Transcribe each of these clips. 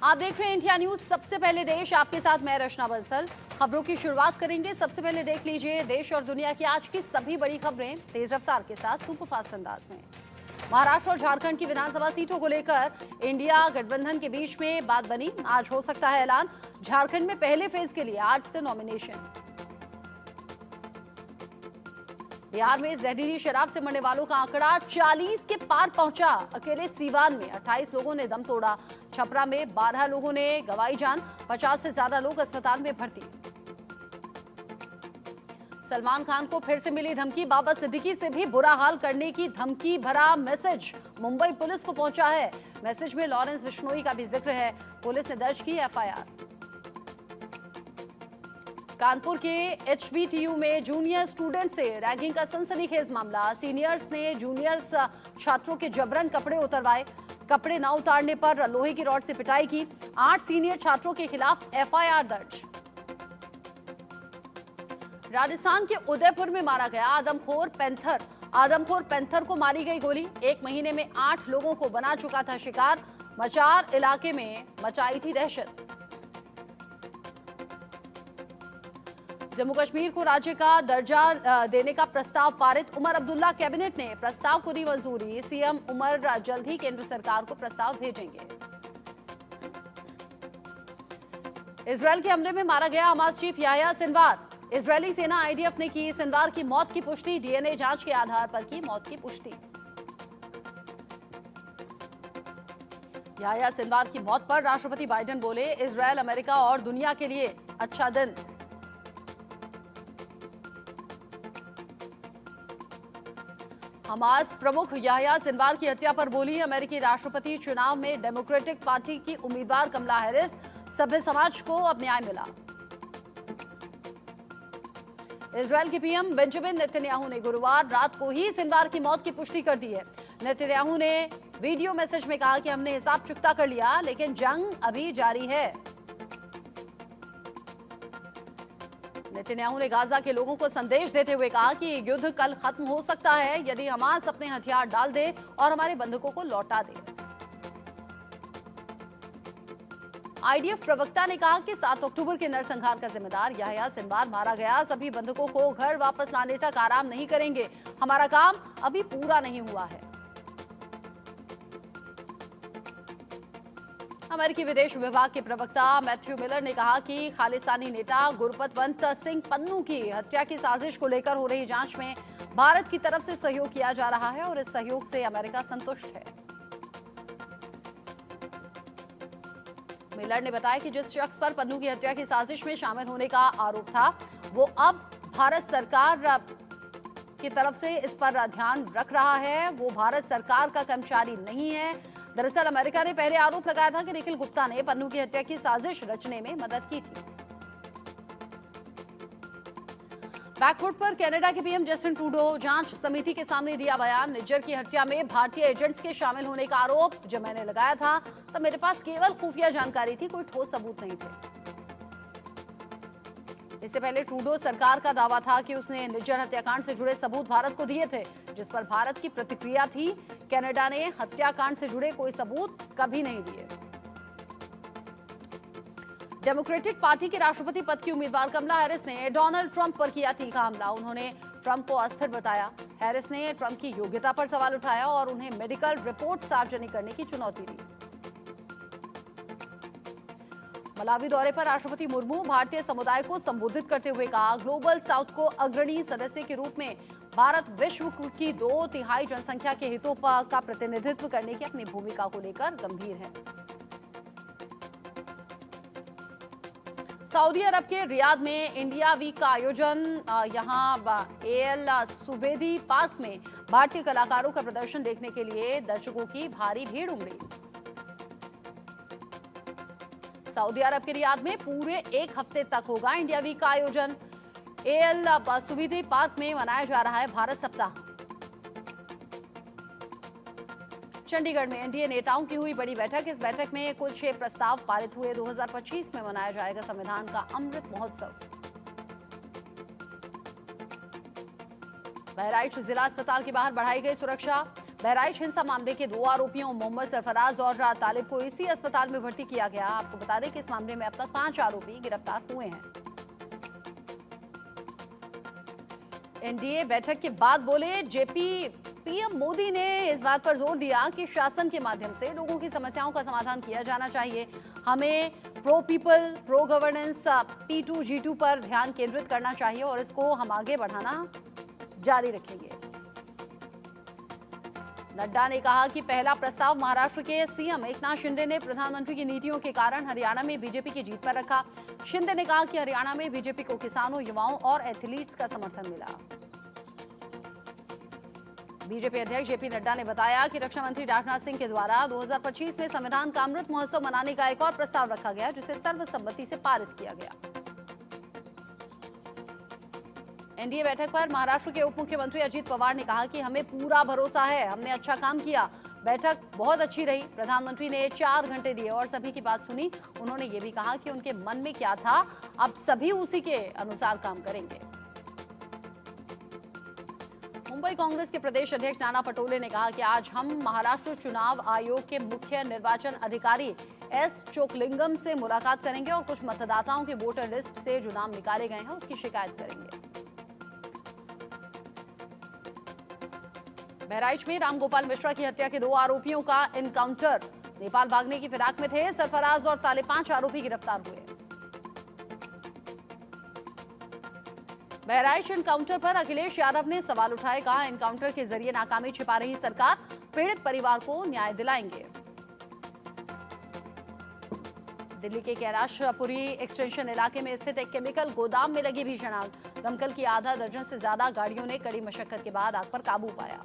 आप देख रहे हैं इंडिया न्यूज सबसे पहले देश, आपके साथ मैं रचना बंसल। खबरों की शुरुआत करेंगे। सबसे पहले देख लीजिए देश और दुनिया की आज की सभी बड़ी खबरें तेज रफ्तार के साथ सुपरफास्ट अंदाज में। महाराष्ट्र और झारखंड की विधानसभा सीटों को लेकर इंडिया गठबंधन के बीच में बात बनी। आज हो सकता है ऐलान। झारखंड में पहले फेज के लिए आज से नॉमिनेशन। बिहार में जहरीली शराब से मरने वालों का आंकड़ा 40 के पार पहुंचा। अकेले सीवान में 28 लोगों ने दम तोड़ा। छपरा में 12 लोगों ने गंवाई जान। 50 से ज्यादा लोग अस्पताल में भर्ती। सलमान खान को फिर से मिली धमकी। बाबा सिद्दीकी से भी बुरा हाल करने की धमकी भरा मैसेज मुंबई पुलिस को पहुंचा है। मैसेज में लॉरेंस बिश्नोई का भी जिक्र है। पुलिस ने दर्ज की एफआईआर। कानपुर के एचबीटीयू में जूनियर स्टूडेंट से रैगिंग का सनसनीखेज मामला। सीनियर्स ने जूनियर्स छात्रों के जबरन कपड़े उतरवाए। कपड़े न उतारने पर लोहे की रॉड से पिटाई की। 8 सीनियर छात्रों के खिलाफ एफआईआर दर्ज। राजस्थान के उदयपुर में मारा गया आदमखोर पैंथर। आदमखोर पैंथर को मारी गई गोली। 1 महीने में 8 लोगों को बना चुका था शिकार। मचार इलाके में मचाई थी दहशत। जम्मू कश्मीर को राज्य का दर्जा देने का प्रस्ताव पारित। उमर अब्दुल्ला कैबिनेट ने प्रस्ताव को दी मंजूरी। सीएम उमर जल्द ही केंद्र सरकार को प्रस्ताव भेजेंगे। इजरायल के हमले में मारा गया Hamas chief Yahya Sinwar. Israeli सेना आईडीएफ ने की सिनवार की मौत की पुष्टि। डीएनए जांच के आधार पर की मौत की पुष्टि। याह्या सिनवार की मौत पर राष्ट्रपति बाइडेन बोले, इजरायल अमेरिका और दुनिया के लिए अच्छा दिन। हमास प्रमुख याह्या सिनवार की हत्या पर बोली अमेरिकी राष्ट्रपति, चुनाव में डेमोक्रेटिक पार्टी की उम्मीदवार कमला हैरिस। सभ्य समाज को अब न्याय मिला। इजरायल के पीएम बेंजामिन नेतन्याहू ने गुरुवार रात को ही सिनवार की मौत की पुष्टि कर दी है। नेतन्याहू ने वीडियो मैसेज में कहा कि हमने हिसाब चुकता कर लिया, लेकिन जंग अभी जारी है। नेतन्याहू ने गाजा के लोगों को संदेश देते हुए कहा कि युद्ध कल खत्म हो सकता है यदि हमास अपने हथियार डाल दे और हमारे बंधकों को लौटा दे। आईडीएफ प्रवक्ता ने कहा कि 7 अक्टूबर के नरसंहार का जिम्मेदार याह्या सिनवार मारा गया। सभी बंधकों को घर वापस लाने तक आराम नहीं करेंगे। हमारा काम अभी पूरा नहीं हुआ है। अमेरिकी विदेश विभाग के प्रवक्ता मैथ्यू मिलर ने कहा कि खालिस्तानी नेता गुरपतवंत सिंह पन्नू की हत्या की साजिश को लेकर हो रही जांच में भारत की तरफ से सहयोग किया जा रहा है और इस सहयोग से अमेरिका संतुष्ट है। मिलर ने बताया कि जिस शख्स पर पन्नू की हत्या की साजिश में शामिल होने का आरोप था, वो अब भारत सरकार की तरफ से इस पर ध्यान रख रहा है। वो भारत सरकार का कर्मचारी नहीं है। दरअसल अमेरिका ने पहले आरोप लगाया था कि निखिल गुप्ता ने पन्नू की हत्या की साजिश रचने में मदद की थी। बैकफुट पर कनाडा के पीएम जस्टिन ट्रूडो जांच समिति के सामने दिया बयान। निज्जर की हत्या में भारतीय एजेंट्स के शामिल होने का आरोप जब मैंने लगाया था तब मेरे पास केवल खुफिया जानकारी थी, कोई ठोस सबूत नहीं थे। इससे पहले ट्रूडो सरकार का दावा था कि उसने निज्जर हत्याकांड से जुड़े सबूत भारत को दिए थे, जिस पर भारत की प्रतिक्रिया थी, कनाडा ने हत्याकांड से जुड़े कोई सबूत कभी नहीं दिए। डेमोक्रेटिक पार्टी के राष्ट्रपति पद की उम्मीदवार कमला हैरिस ने डोनाल्ड ट्रंप पर किया तीखा हमला। उन्होंने ट्रंप को अस्थिर बताया। हैरिस ने ट्रंप की योग्यता पर सवाल उठाया और उन्हें मेडिकल रिपोर्ट सार्वजनिक करने की चुनौती दी। मलावी दौरे पर राष्ट्रपति मुर्मू भारतीय समुदाय को संबोधित करते हुए कहा, ग्लोबल साउथ को अग्रणी सदस्य के रूप में भारत विश्व की 2/3 जनसंख्या के हितों का प्रतिनिधित्व करने की अपनी भूमिका को लेकर गंभीर है। सऊदी अरब के रियाद में इंडिया वीक का आयोजन। यहां एएल सुवेदी पार्क में भारतीय कलाकारों का प्रदर्शन देखने के लिए दर्शकों की भारी भीड़ उमड़ी। सऊदी अरब के रियाद में पूरे 1 हफ्ते तक होगा इंडिया वीक का आयोजन। एएल सुवेदी पार्क में मनाया जा रहा है भारत सप्ताह। चंडीगढ़ में एनडीए नेताओं की हुई बड़ी बैठक। इस बैठक में कुल 6 प्रस्ताव पारित हुए। 2025 में मनाया जाएगा संविधान का अमृत महोत्सव। बहराइच जिला अस्पताल के बाहर बढ़ाई गई सुरक्षा। बहराइच हिंसा मामले के 2 आरोपियों मोहम्मद सरफराज और तालिब को इसी अस्पताल में भर्ती किया गया। आपको बता दें कि इस मामले में अब तक 5 आरोपी गिरफ्तार हुए हैं। एनडीए बैठक के बाद बोले पीएम मोदी ने इस बात पर जोर दिया कि शासन के माध्यम से लोगों की समस्याओं का समाधान किया जाना चाहिए। हमें pro people, pro governance, P2 G2 पर ध्यान केंद्रित करना चाहिए और इसको हम आगे बढ़ाना जारी रखेंगे। नड्डा ने कहा कि पहला प्रस्ताव महाराष्ट्र के सीएम एकनाथ शिंदे ने प्रधानमंत्री की नीतियों के कारण हरियाणा में बीजेपी की जीत पर रखा। शिंदे ने कहा कि हरियाणा में बीजेपी को किसानों, युवाओं और एथलीट्स का समर्थन मिला। बीजेपी अध्यक्ष जेपी नड्डा ने बताया कि रक्षा मंत्री राजनाथ सिंह के द्वारा 2025 में संविधान का अमृत महोत्सव मनाने का एक और प्रस्ताव रखा गया, जिसे सर्वसम्मति से पारित किया गया। एनडीए बैठक पर महाराष्ट्र के उप मुख्यमंत्री अजित पवार ने कहा कि हमें पूरा भरोसा है, हमने अच्छा काम किया, बैठक बहुत अच्छी रही। प्रधानमंत्री ने 4 घंटे दिए और सभी की बात सुनी। उन्होंने ये भी कहा कि उनके मन में क्या था, अब सभी उसी के अनुसार काम करेंगे। मुंबई कांग्रेस के प्रदेश अध्यक्ष नाना पटोले ने कहा कि आज हम महाराष्ट्र चुनाव आयोग के मुख्य निर्वाचन अधिकारी एस चोकलिंगम से मुलाकात करेंगे और कुछ मतदाताओं के वोटर लिस्ट से जो नाम निकाले गए हैं उसकी शिकायत करेंगे। बहराइच में रामगोपाल मिश्रा की हत्या के 2 आरोपियों का एनकाउंटर। नेपाल भागने की फिराक में थे सरफराज और ताले 5 आरोपी गिरफ्तार हुए। बहराइच एनकाउंटर पर अखिलेश यादव ने सवाल उठाए। कहा, एनकाउंटर के जरिए नाकामी छिपा रही सरकार, पीड़ित परिवार को न्याय दिलाएंगे। दिल्ली के कैलाशपुरी एक्सटेंशन इलाके में स्थित एक केमिकल गोदाम में लगी भीषण आग। दमकल की आधा दर्जन से ज्यादा गाड़ियों ने कड़ी मशक्कत के बाद आग पर काबू पाया।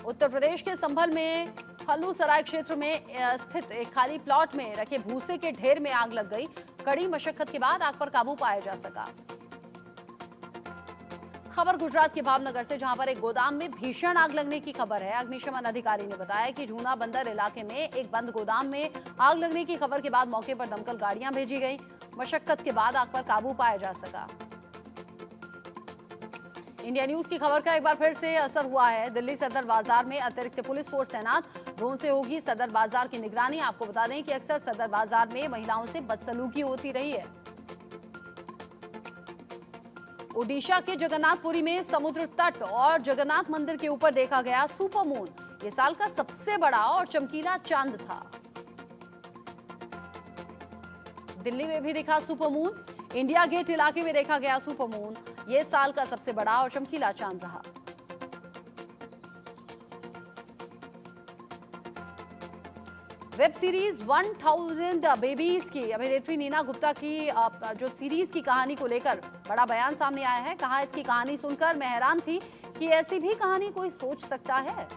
उत्तर प्रदेश के संभल में फल्लूसराय क्षेत्र में स्थित एक खाली प्लॉट में रखे भूसे के ढेर में आग लग गई। कड़ी मशक्कत के बाद आग पर काबू पाया जा सका। खबर गुजरात के भावनगर से, जहां पर एक गोदाम में भीषण आग लगने की खबर है। अग्निशमन अधिकारी ने बताया कि झूना बंदर इलाके में एक बंद गोदाम में आग लगने की खबर के बाद मौके पर दमकल गाड़ियां भेजी गई। मशक्कत के बाद आग पर काबू पाया जा सका। इंडिया न्यूज की खबर का एक बार फिर से असर हुआ है। दिल्ली सदर बाजार में अतिरिक्त पुलिस फोर्स तैनात, ड्रोन से होगी सदर बाजार की निगरानी। आपको बता दें कि अक्सर सदर बाजार में महिलाओं से बदसलूकी होती रही है। ओडिशा के जगन्नाथपुरी में समुद्र तट और जगन्नाथ मंदिर के ऊपर देखा गया सुपर मून। ये साल का सबसे बड़ा और चमकीला चांद था। दिल्ली में भी दिखा सुपर मून। इंडिया गेट इलाके में देखा गया सुपर मून। ये साल का सबसे बड़ा और चमकीला चांद रहा। वेब सीरीज 1000 बेबीज की अभिनेत्री नीना गुप्ता की जो सीरीज की कहानी को लेकर बड़ा बयान सामने आया है। कहा, इसकी कहानी सुनकर मैं हैरान थी कि ऐसी भी कहानी कोई सोच सकता है।